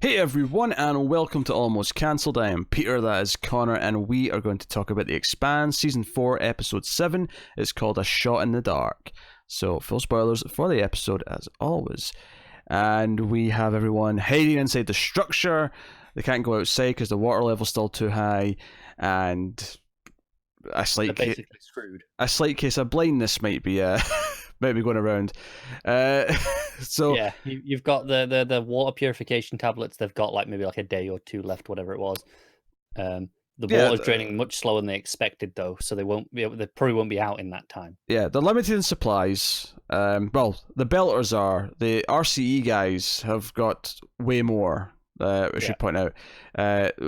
Hey everyone, and welcome to Almost Cancelled. I am Peter, that is Connor, and we are going to talk about The Expanse, Season 4, Episode 7. It's called A Shot in the Dark. So, full spoilers for the episode, as always. And we have everyone hiding inside the structure. They can't go outside because the water level's still too high, and They're basically screwed. a slight case of blindness might be might be going around. So Yeah, you've got the water purification tablets. They've got maybe a day or two left, whatever it was. The water's draining much slower than they expected, though, so they probably won't be out in that time. Yeah, they're limited in supplies. Well, the Belters are. The RCE guys have got way more. I should point out.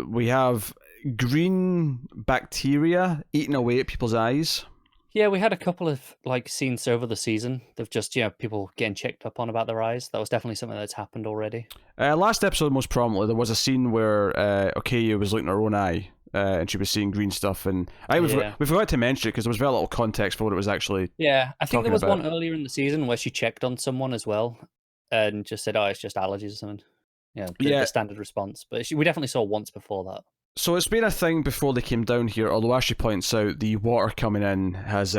We have green bacteria eating away at people's eyes. Yeah, we had a couple of scenes over the season. They've just people getting checked up on about their eyes. That was definitely something that's happened already. Last episode, most prominently, there was a scene where Okaya was looking at her own eye, and she was seeing green stuff, and we forgot to mention it because there was very little context for what it was actually. Yeah, I think there was about. one earlier in the season where she checked on someone as well, and just said, "Oh, it's just allergies or something." The standard response. But we definitely saw once before that. So it's been a thing before they came down here, although as she points out, the water coming in has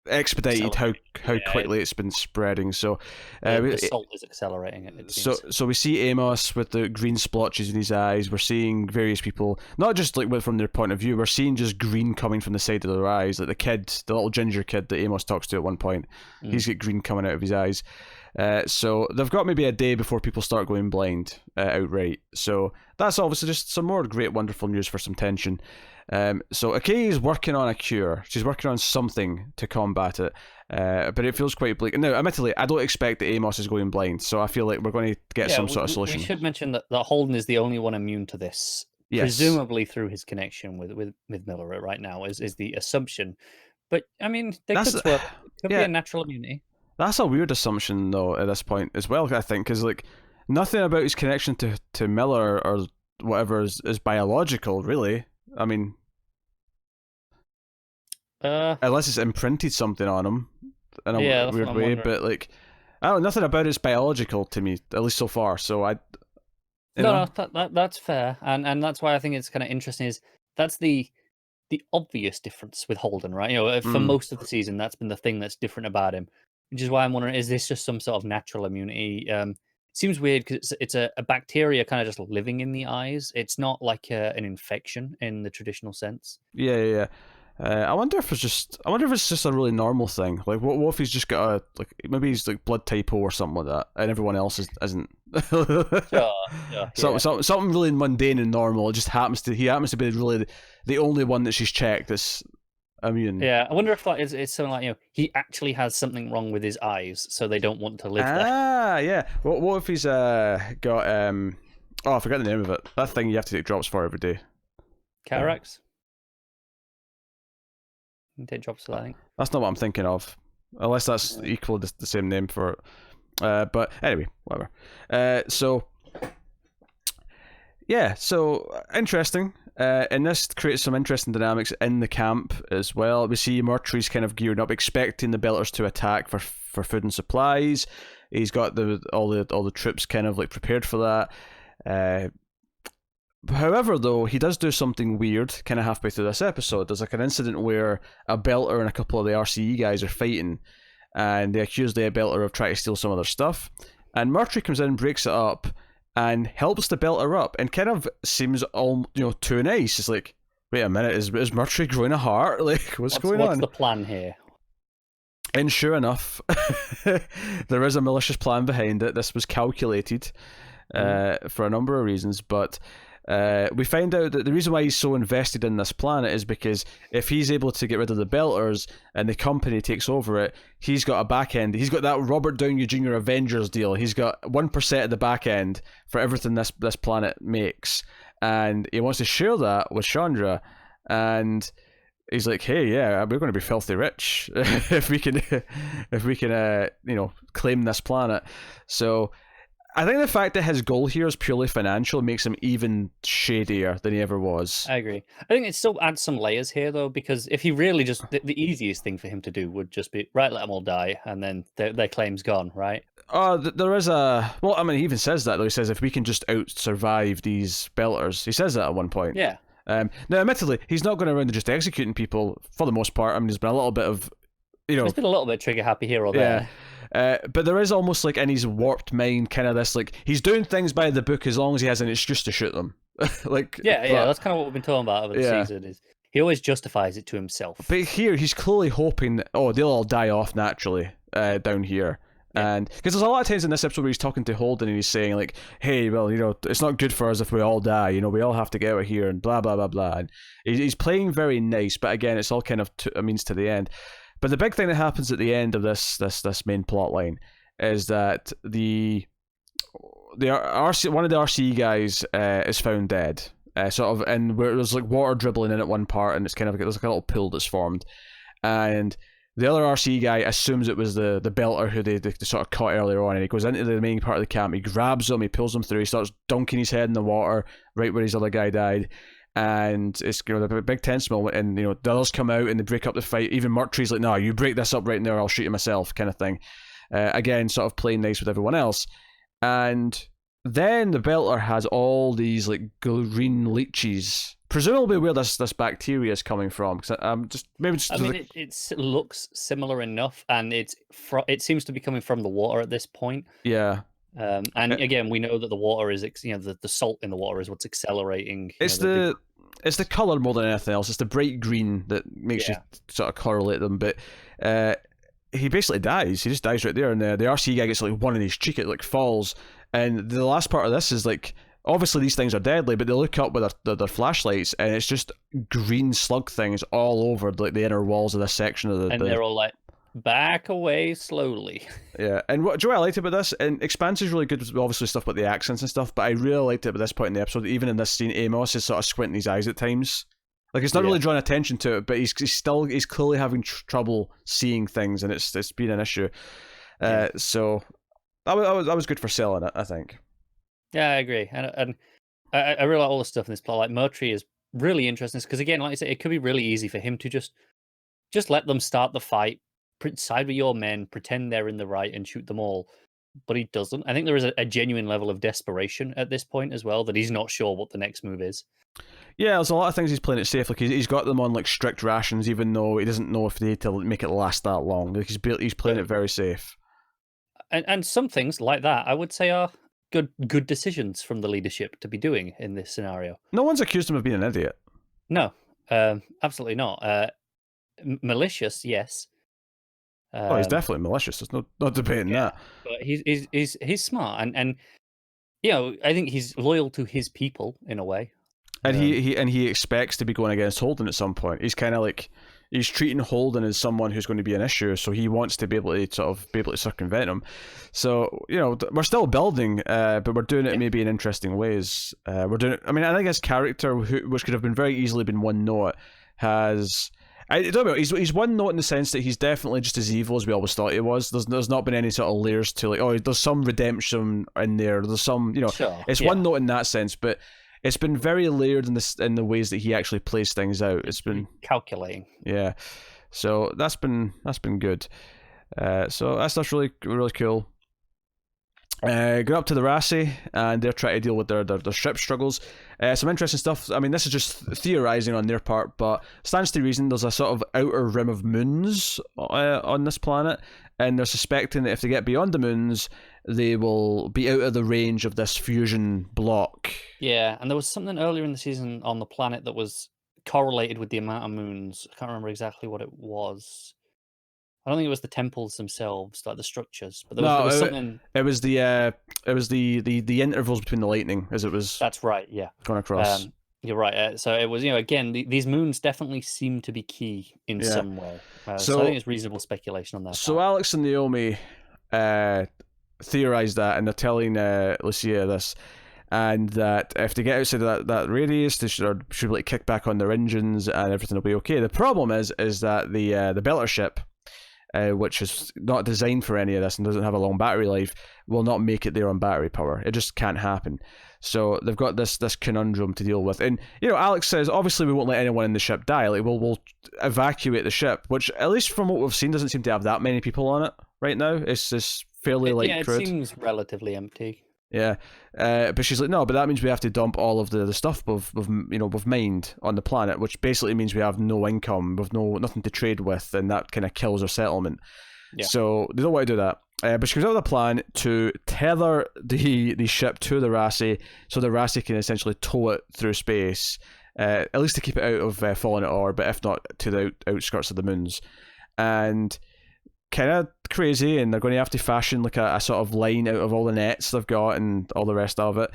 expedited how quickly it's been spreading. So the salt is accelerating it. So we see Amos with the green splotches in his eyes. We're seeing various people, not just from their point of view, we're seeing just green coming from the side of their eyes. Like the little ginger kid that Amos talks to at one point, he's got green coming out of his eyes. So they've got maybe a day before people start going blind outright. So that's obviously just some more great, wonderful news for some tension. So Akei is working on a cure. She's working on something to combat it, but it feels quite bleak. Now, admittedly, I don't expect that Amos is going blind, so I feel like we're going to get some sort of solution. We should mention that Holden is the only one immune to this, presumably through his connection with Miller right now, is the assumption. But, I mean, they could swap. It could be a natural immunity. That's a weird assumption, though, at this point as well, I think, because nothing about his connection to Miller or whatever is biological, really. I mean, unless it's imprinted something on him in a weird way, but I don't know, nothing about it's biological to me, at least so far. So that's fair, and that's why I think it's kind of interesting. Is that's the obvious difference with Holden, right? For most of the season, that's been the thing that's different about him. Which is why I'm wondering, is this just some sort of natural immunity? Seems weird because it's a bacteria kind of just living in the eyes. It's not like an infection in the traditional sense. Yeah. I wonder if it's just a really normal thing. Like, what if he's just got maybe he's blood type O or something like that, and everyone else isn't. Something really mundane and normal. It just happens to be really the only one that she's checked that's immune. Yeah, I wonder if it's something like he actually has something wrong with his eyes, so they don't want to live there. Yeah. What if he's got I forgot the name of it. That thing you have to take drops for every day. Cataracts. You take drops for that, I think. That's not what I'm thinking of, unless that's equal the same name for it. But anyway, whatever. So interesting. And this creates some interesting dynamics in the camp as well. We see Murtry's kind of gearing up, expecting the Belters to attack for food and supplies. He's got all the troops kind of prepared for that. However, though, he does do something weird kind of halfway through this episode. There's an incident where a Belter and a couple of the RCE guys are fighting, and they accuse the Belter of trying to steal some of their stuff. And Murtry comes in, breaks it up, and helps the Belter up, and kind of seems all too nice. It's like, wait a minute, is Murtry growing a heart? What's going on? What's the plan here? And sure enough, there is a malicious plan behind it. This was calculated for a number of reasons, but we find out that the reason why he's so invested in this planet is because if he's able to get rid of the Belters and the company takes over it, he's got a back end. He's got that Robert Downey Jr. Avengers deal. He's got 1% of the back end for everything this planet makes, and he wants to share that with Chandra. And he's like, hey, yeah, we're going to be filthy rich if we can claim this planet. So I think the fact that his goal here is purely financial makes him even shadier than he ever was. I agree. I think it still adds some layers here, though, because if he really just the easiest thing for him to do would just be right, let them all die, and then their claim's gone, right? There is a well. I mean, he even says that though. He says if we can just out survive these belters, he says that at one point. Yeah. Now, admittedly, he's not going around and just executing people for the most part. I mean, there's been a little bit of, there's been a little bit trigger happy here or there. But there is almost like in his warped mind, kind of this like he's doing things by the book as long as he has an excuse to shoot them. That's kind of what we've been talking about over the season. Is he always justifies it to himself? But here, he's clearly hoping that they'll all die off naturally down here. And because there's a lot of times in this episode where he's talking to Holden and he's saying like, "Hey, well, it's not good for us if we all die. We all have to get out of here," and blah blah blah blah. And he's playing very nice, but again, it's all kind of a means to the end. But the big thing that happens at the end of this main plot line is that the RC, one of the RC guys is found dead. And where there's like water dribbling in at one part, and it's kind of there's like a little pool that's formed, and the other RC guy assumes it was the belter who they sort of caught earlier on, and he goes into the main part of the camp, he grabs him, he pulls him through, he starts dunking his head in the water right where his other guy died, and it's the big tense moment, and the others come out and they break up the fight. Even Murtry's like, "No, you break this up right now, or I'll shoot you myself," kind of thing. Again, sort of playing nice with everyone else, and then the belter has all these like green leeches. Presumably where this bacteria is coming from, because it looks similar enough, and it seems to be coming from the water at this point. Yeah. Again, we know that the water is the salt in the water is what's accelerating. It's the color more than anything else. It's the bright green that makes you sort of correlate them. But he basically dies. He just dies right there, and the RC guy gets like one in his cheek. It like falls, and the last part of this is like, obviously these things are deadly, but they look up with their flashlights, and it's just green slug things all over like the inner walls of this section of and they're all like, back away slowly. Yeah, and what I liked about this, and Expanse is really good with obviously stuff about the accents and stuff, but I really liked it at this point in the episode, even in this scene, Amos is sort of squinting his eyes at times. Like, it's not really drawing attention to it, but he's clearly having trouble seeing things, and it's been an issue. So that was good for selling it, I think. Yeah, I agree, and I really like all the stuff in this plot. Like, Murtry is really interesting because, again, like I said, it could be really easy for him to just let them start the fight, side with your men, pretend they're in the right, and shoot them all. But he doesn't. I think there is a genuine level of desperation at this point as well, that he's not sure what the next move is. Yeah, there's a lot of things he's playing it safe. Like he's got them on like strict rations, even though he doesn't know if they need to make it last that long. Like he's playing it very safe. And some things like that, I would say, are good decisions from the leadership to be doing in this scenario. No one's accused him of being an idiot. No, absolutely not. Malicious, yes. He's definitely malicious. There's no debating that. But he's smart, and I think he's loyal to his people in a way. And he expects to be going against Holden at some point. He's kind of like he's treating Holden as someone who's going to be an issue, so he wants to be able to circumvent him. So we're still building, but we're doing it maybe in interesting ways. We're doing it. I mean, I think his character, which could have been very easily been one note, has. I don't know. He's one note in the sense that he's definitely just as evil as we always thought he was. There's not been any sort of layers to like. There's some redemption in there. There's some It's one note in that sense, but it's been very layered in the ways that he actually plays things out. It's been calculating. Yeah, so that's been good. So that's really really cool. Going up to the Rassi, and they're trying to deal with their ship struggles. Some interesting stuff. I mean, this is just theorizing on their part, but stands to reason there's a sort of outer rim of moons on this planet, and they're suspecting that if they get beyond the moons, they will be out of the range of this fusion block. Yeah, and there was something earlier in the season on the planet that was correlated with the amount of moons. I can't remember exactly what it was. I don't think it was the temples themselves, like the structures, but there was something. It was the intervals between the lightning, as it was. That's right. Yeah, going across. You're right. So it was, again, these moons definitely seem to be key in some way. So I think it's reasonable speculation on that. So part. Alex and Naomi theorized that, and they're telling Lucia this, and that if they get outside of that radius, they should like kick back on their engines, and everything will be okay. The problem is that the Belter ship. which is not designed for any of this and doesn't have a long battery life, will not make it there on battery power. It just can't happen. So they've got this conundrum to deal with. And, Alex says, obviously we won't let anyone in the ship die. Like, we'll evacuate the ship, which, at least from what we've seen, doesn't seem to have that many people on it right now. It's just fairly it crude. Seems relatively empty. Yeah, but she's like, no, but that means we have to dump all of the stuff we've mined on the planet, which basically means we have no income, we've nothing to trade with, and that kind of kills our settlement. Yeah. So they don't want to do that. But she comes out with a plan to tether the ship to the Rassi, so the Rassi can essentially tow it through space, at least to keep it out of falling at orbit, if not to the outskirts of the moons. And kind of crazy, and they're going to have to fashion like a sort of line out of all the nets they've got and all the rest of it.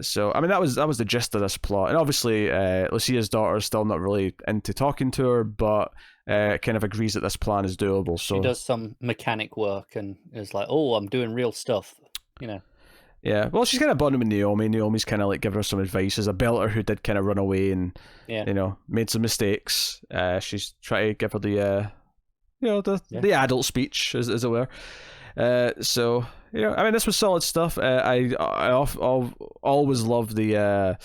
So I mean, that was the gist of this plot. And obviously Lucia's daughter is still not really into talking to her, but kind of agrees that this plan is doable. So she does some mechanic work and is like, oh, I'm doing real stuff, Yeah, well, she's kind of bonding with Naomi. Naomi's kind of like giving her some advice as a belter who did kind of run away and made some mistakes. She's trying to give her the adult speech, as it were. So I mean, this was solid stuff. I always love the.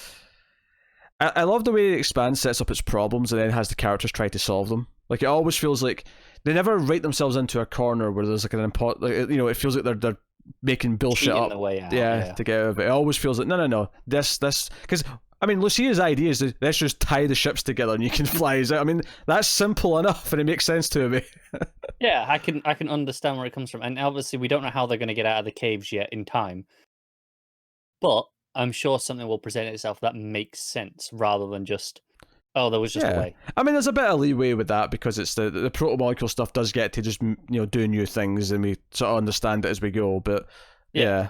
I love the way Expanse sets up its problems and then has the characters try to solve them. Like, it always feels like they never write themselves into a corner where there's like an it feels like they're making bullshit cheating up the way out, to get out of it. It always feels like no, this because. I mean, Lucia's idea is that let's just tie the ships together and you can fly us out. I mean, that's simple enough and it makes sense to me. Yeah, I can understand where it comes from. And obviously we don't know how they're going to get out of the caves yet in time. But I'm sure something will present itself that makes sense rather than just, oh, there was just a way. I mean, there's a bit of leeway with that because it's the proto-molecule stuff does get to just, do new things and we sort of understand it as we go. But yeah.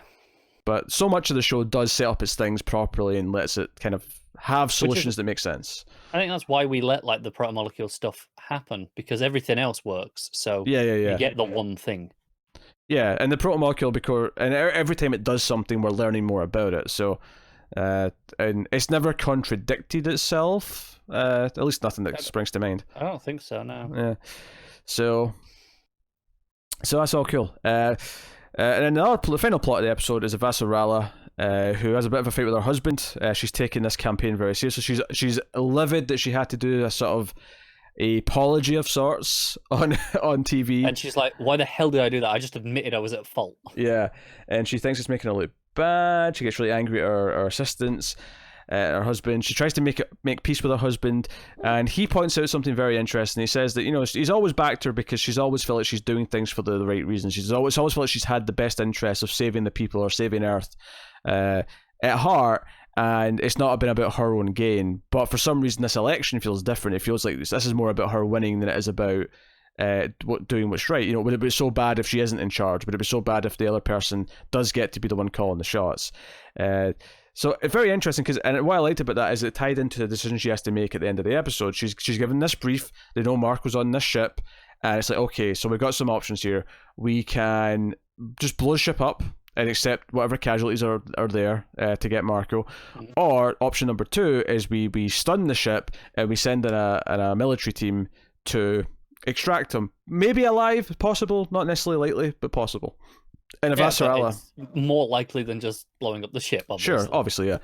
But so much of the show does set up its things properly and lets it kind of have solutions that make sense. I think that's why we let the proto-molecule stuff happen, because everything else works. So you get the one thing. Yeah, and the proto-molecule, and every time it does something, we're learning more about it. So, and it's never contradicted itself. At least nothing that springs to mind. I don't think so. No. Yeah. So that's all cool. And the final plot of the episode is Avasarala, who has a bit of a fight with her husband. She's taking this campaign very seriously. She's livid that she had to do a sort of apology of sorts on TV. And she's like, why the hell did I do that? I just admitted I was at fault. Yeah, and she thinks it's making her look bad. She gets really angry at her assistants. Her husband. She tries to make peace with her husband, and he points out something very interesting. He says that he's always backed her because she's always felt like she's doing things for the right reasons. She's always felt like she's had the best interest of saving the people or saving Earth at heart, and it's not been about her own gain. But for some reason, this election feels different. It feels like this is more about her winning than it is about doing what's right. Would it be so bad if she isn't in charge? Would it be so bad if the other person does get to be the one calling the shots? So it's very interesting and what I liked about that is it tied into the decision she has to make at the end of the episode. She's given this brief. They know Mark was on this ship, and it's like, okay, so we've got some options here. We can just blow the ship up and accept whatever casualties are there to get Marco, or option number 2 is we stun the ship and we send in a military team to extract him. Maybe alive, possible, not necessarily likely, but possible. And Avasarala, it's more likely than just blowing up the ship, obviously. Sure, obviously, yeah.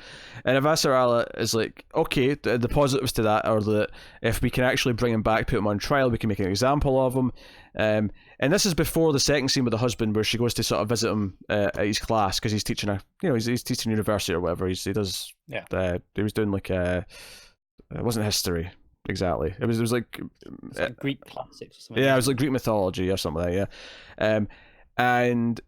And Avasarala is like, okay, the positives to that are that if we can actually bring him back, put him on trial, we can make an example of him. And this is before the second scene with the husband, where she goes to sort of visit him at his class because he's teaching he's teaching university or whatever. He does. Yeah. He was doing like it wasn't history exactly. It was like Greek classics or something. Yeah, it was like Greek mythology or something like that. Yeah. And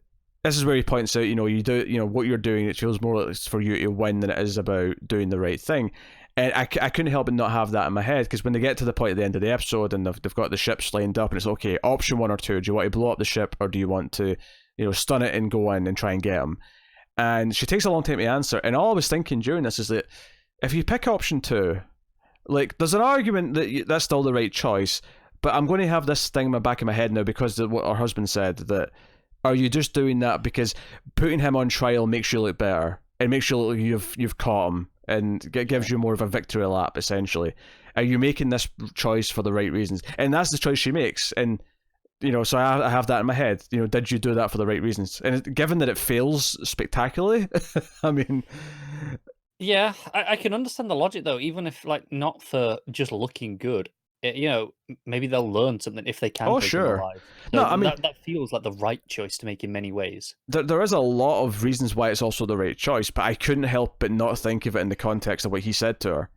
this is where he points out, you do, what you're doing, it feels more like it's for you to win than it is about doing the right thing. And I couldn't help but not have that in my head, because when they get to the point at the end of the episode and they've got the ships lined up and it's okay, option 1 or 2, do you want to blow up the ship or do you want to, stun it and go in and try and get them? And she takes a long time to answer. And all I was thinking during this is that if you pick option 2, like, there's an argument that that's still the right choice, but I'm going to have this thing in the back of my head now because of what her husband said, that are you just doing that because putting him on trial makes you look better and makes you look like you've caught him and gives you more of a victory lap, essentially? Are you making this choice for the right reasons? And that's the choice she makes. And so I have that in my head. Did you do that for the right reasons? And given that it fails spectacularly, I mean, Yeah, I can understand the logic though, even if like not for just looking good. Maybe they'll learn something if they can oh take him sure, alive. no, So I mean, that feels like the right choice to make in many ways. there is a lot of reasons why it's also the right choice, but I couldn't help but not think of it in the context of what he said to her.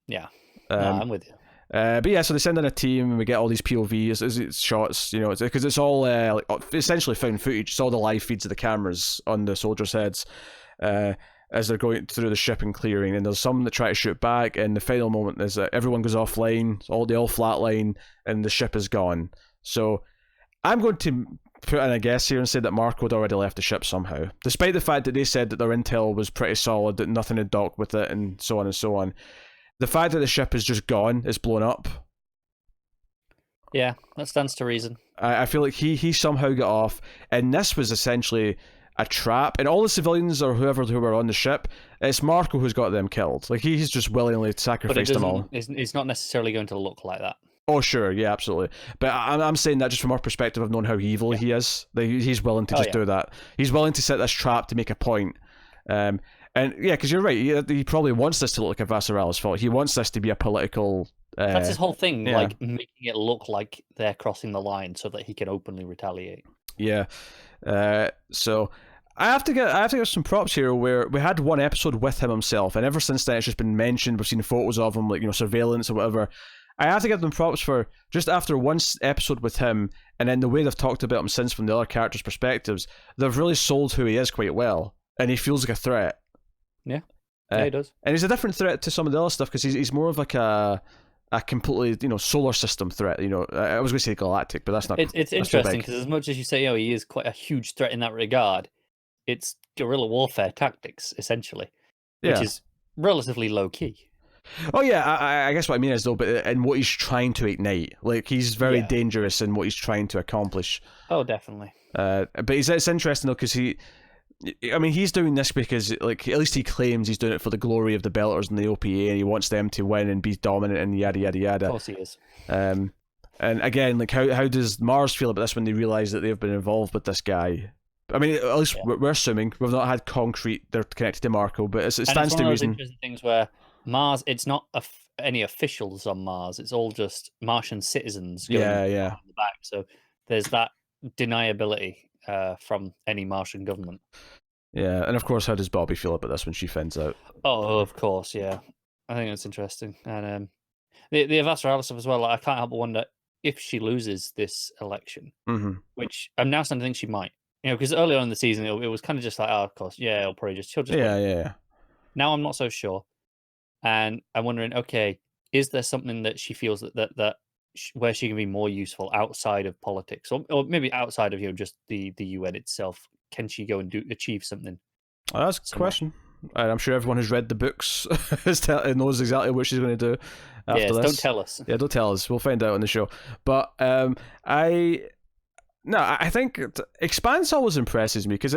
Yeah, no, Um, I'm with you. but yeah, so they send in a team and we get all these POVs, it's shots, because it's all essentially found footage. It's all the live feeds of the cameras on the soldiers' heads as they're going through the ship and clearing. And there's some that try to shoot back, and the final moment is that everyone goes offline, they all flatline, and the ship is gone. So I'm going to put in a guess here and say that Marco had already left the ship somehow, despite the fact that they said that their intel was pretty solid, that nothing had docked with it, and so on and so on. The fact that the ship is just gone, it's blown up. Yeah, that stands to reason. I feel like he somehow got off, and this was essentially a trap. And all the civilians or whoever who were on the ship, it's Marco who's got them killed. Like he's just willingly sacrificed them all. It's not necessarily going to look like that. Oh sure, yeah, absolutely. But I'm saying that just from our perspective of knowing how evil he is. He's willing to just do that. He's willing to set this trap to make a point. And yeah, because you're right. He probably wants this to look like Avasarala's fault. He wants this to be a political. That's his whole thing, like making it look like they're crossing the line so that he can openly retaliate. Yeah. So I have to give some props here. Where we had one episode with him himself, and ever since then it's just been mentioned. We've seen photos of him, like surveillance or whatever. I have to give them props for just after one episode with him, and then the way they've talked about him since from the other characters' perspectives. They've really sold who he is quite well, and he feels like a threat. Yeah, he does. And he's a different threat to some of the other stuff because he's more of like a completely solar system threat. I was going to say galactic, but that's not. It's interesting because as much as you say, he is quite a huge threat in that regard. It's guerrilla warfare tactics essentially, which is relatively low key. Oh yeah, I guess what I mean is though, but in what he's trying to ignite, like he's very dangerous in what he's trying to accomplish. Oh, definitely. But it's interesting though because he's doing this because, like, at least he claims he's doing it for the glory of the Belters and the OPA, and he wants them to win and be dominant and yada yada yada. Of course he is. And again, like, how does Mars feel about this when they realise that they've been involved with this guy? I mean, at least we're assuming we've not had concrete they're connected to Marco, but it stands to reason. It's one of those interesting things where Mars, it's not any officials on Mars; it's all just Martian citizens going in the back. So there's that deniability from any Martian government. Yeah, and of course, how does Bobby feel about this when she finds out? Oh, of course, yeah. I think that's interesting. And the Avasarala stuff as well, like, I can't help but wonder if she loses this election, which I'm now starting to think she might. Because earlier on in the season, it was kind of just like, oh, of course, yeah, she'll just win. Yeah. Now I'm not so sure. And I'm wondering, okay, is there something that she feels that where she can be more useful outside of politics, or maybe outside of just the UN itself? Can she go and achieve something? Oh, that's a good question. And I'm sure everyone who's read the books knows exactly what she's going to do after this. Don't tell us. Yeah, don't tell us. We'll find out on the show. But I think Expanse always impresses me because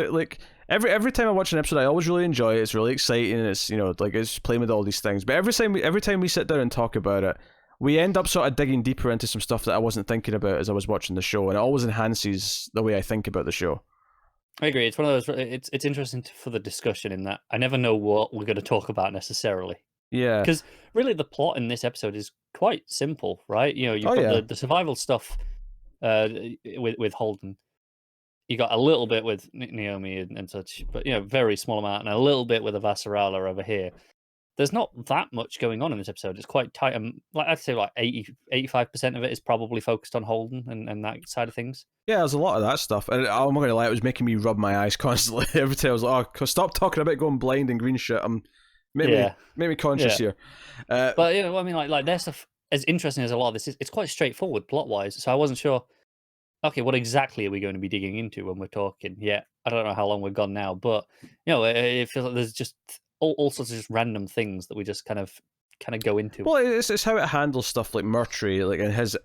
every time I watch an episode, I always really enjoy it. It's really exciting. And it's it's playing with all these things. But every time we sit down and talk about it, we end up sort of digging deeper into some stuff that I wasn't thinking about as I was watching the show, and it always enhances the way I think about the show. I agree. It's one of those. It's interesting for the discussion in that I never know what we're going to talk about necessarily. Yeah. Because really, the plot in this episode is quite simple, right? You've got the survival stuff with Holden. You got a little bit with Naomi and such, but very small amount, and a little bit with Avasarala over here. There's not that much going on in this episode. It's quite tight. Like I'd say, 85% of it is probably focused on Holden and that side of things. Yeah, there's a lot of that stuff. And I'm not going to lie, it was making me rub my eyes constantly. Every time I was like, oh, stop talking about going blind and green shit. Make me conscious here. But I mean, like their stuff, as interesting as a lot of this is, it's quite straightforward plot-wise. So I wasn't sure, okay, what exactly are we going to be digging into when we're talking? Yeah, I don't know how long we've gone now, but, it feels like there's just all sorts of just random things that we just kind of go into. Well, it's how it handles stuff like Murtry, and his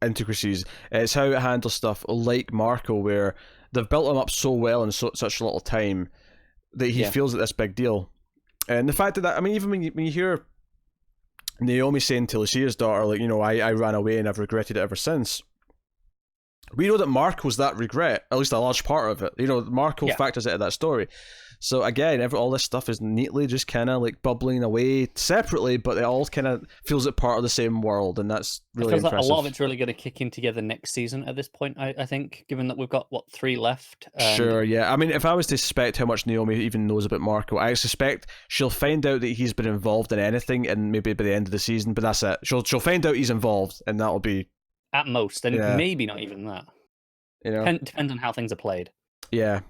intricacies. It's how it handles stuff like Marco, where they've built him up so well in such a little time that he feels like this big deal. And the fact that I mean, even when you hear Naomi saying to Lucia's daughter, I ran away and I've regretted it ever since. We know that Marco's that regret, at least a large part of it. You know, Marco factors into that story. So again, all this stuff is neatly just kind of like bubbling away separately, but it all kind of feels it part of the same world, and that's really it feels impressive. like a lot of it's really going to kick in together next season at this point, I think, given that we've got, 3 left? Sure, yeah. I mean, if I was to suspect how much Naomi even knows about Marco, I suspect she'll find out that he's been involved in anything, and maybe by the end of the season, but that's it. She'll find out he's involved, and that'll be... At most, and maybe not even that. You know? Depends on how things are played. Yeah.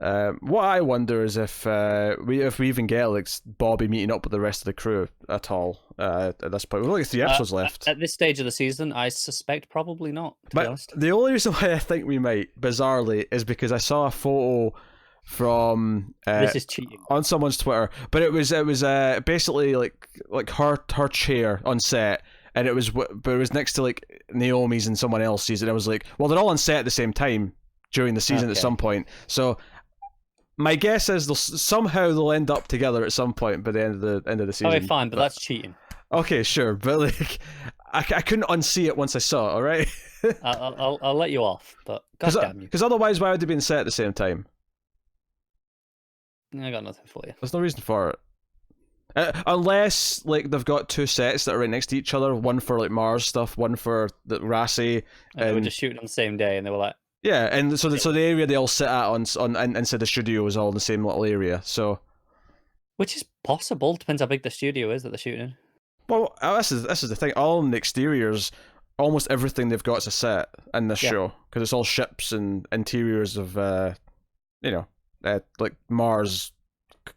What I wonder is if we even get like Bobby meeting up with the rest of the crew at all at this point. We've only got 3 episodes left. At this stage of the season, I suspect probably not, to be honest. The only reason why I think we might, bizarrely, is because I saw a photo from this is cheating on someone's Twitter, but it was basically like her chair on set, and it was next to like Naomi's and someone else's, and I was like, well, they're all on set at the same time during the season at some point. So my guess is they'll end up together at some point by the end of the season. Okay, fine, but that's cheating. Okay, sure, but like I couldn't unsee it once I saw it. All right, I'll let you off, but goddamn you. Because otherwise, why would they be in set at the same time? I got nothing for you. There's no reason for it. Unless like they've got 2 sets that are right next to each other, one for like Mars stuff, one for the Rassi. And they were just shooting on the same day, and they were like, yeah, and so the area they all sit at on inside the studio is all in the same little area. So, which is possible. Depends how big the studio is that they're shooting in. Well, this is the thing. All in the exteriors, almost everything they've got is a set in this show, because it's all ships and interiors of like Mars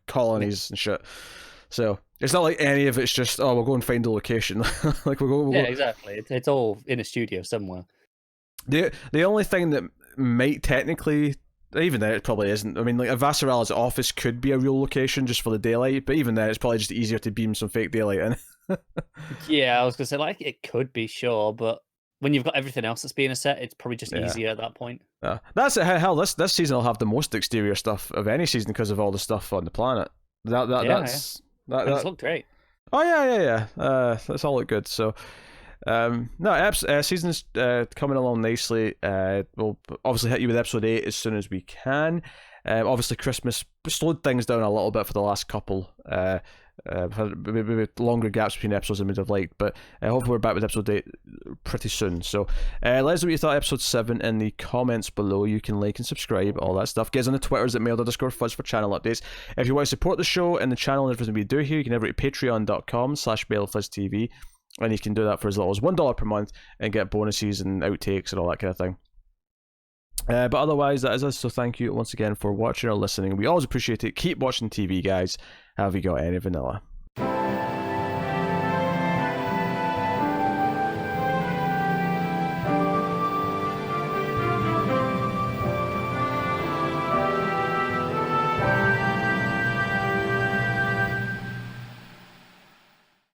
colonies and shit. So it's not like any of it's just we'll go and find a location. Like we'll go. Exactly. It's all in a studio somewhere. The only thing that might technically, even then it probably isn't. I mean, like Avasarala's office could be a real location just for the daylight, but even then it's probably just easier to beam some fake daylight in. Yeah, I was gonna say like it could be, sure, but when you've got everything else that's being a set, it's probably just easier at that point. That's it. Hell, this season will have the most exterior stuff of any season because of all the stuff on the planet. That's looked great. Oh yeah. That's all look good. So. Season's coming along nicely. We'll obviously hit you with episode 8 as soon as we can. Obviously, Christmas slowed things down a little bit for the last couple. Maybe longer gaps between episodes than we'd have liked, but hopefully we're back with episode 8 pretty soon. So let us know what you thought of episode 7 in the comments below. You can like and subscribe, all that stuff. Get us on the Twitters at mail_fuzz for channel updates. If you want to support the show and the channel and everything we do here, you can head over to patreon.com/mailfuzztv. And you can do that for as little as $1 per month and get bonuses and outtakes and all that kind of thing. But otherwise, that is us. So thank you once again for watching or listening. We always appreciate it. Keep watching TV, guys. Have you got any vanilla?